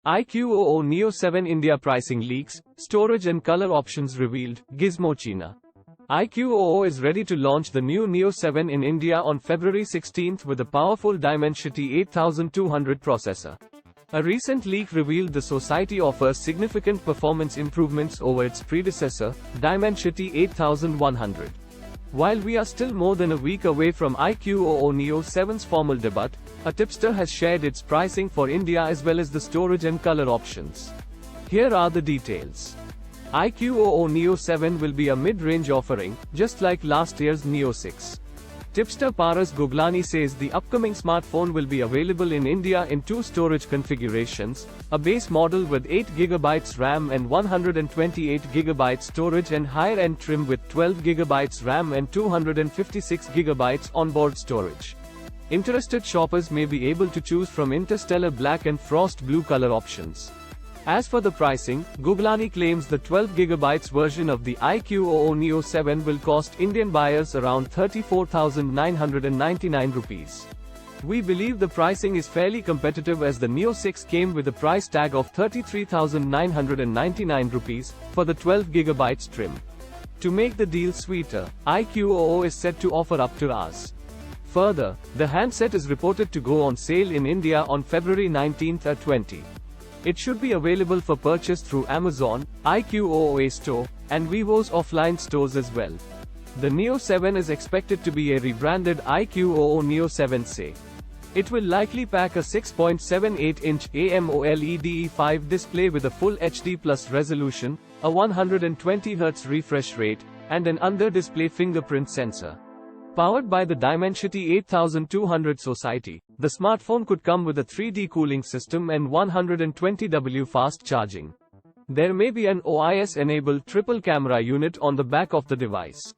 iQOO Neo 7 India pricing leaks, storage and color options revealed, Gizmo China. iQOO is ready to launch the new Neo 7 in India on February 16 with a powerful Dimensity 8200 processor. A recent leak revealed the society offers significant performance improvements over its predecessor, Dimensity 8100. While we are still more than a week away from iQOO Neo 7's formal debut, a tipster has shared its pricing for India as well as the storage and color options. Here are the details. iQOO Neo 7 will be a mid-range offering, just like last year's Neo 6. Tipster Paras Goglani says the upcoming smartphone will be available in India in two storage configurations, a base model with 8GB RAM and 128GB storage and higher-end trim with 12GB RAM and 256GB onboard storage. Interested shoppers may be able to choose from Interstellar Black and Frost Blue color options. As for the pricing, Goglani claims the 12GB version of the iQOO Neo 7 will cost Indian buyers around 34,999 rupees. We believe the pricing is fairly competitive as the Neo 6 came with a price tag of 33,999 rupees for the 12GB trim. To make the deal sweeter, iQOO is set to offer up to Rs. Further, the handset is reported to go on sale in India on February 19 at 20. It should be available for purchase through Amazon, iQOO Store, and Vivo's offline stores as well. The Neo 7 is expected to be a rebranded iQOO Neo 7C. It will likely pack a 6.78-inch AMOLED E5 display with a full HD Plus resolution, a 120Hz refresh rate, and an under-display fingerprint sensor. Powered by the Dimensity 8200 society, the smartphone could come with a 3D cooling system and 120W fast charging. There may be an OIS-enabled triple camera unit on the back of the device.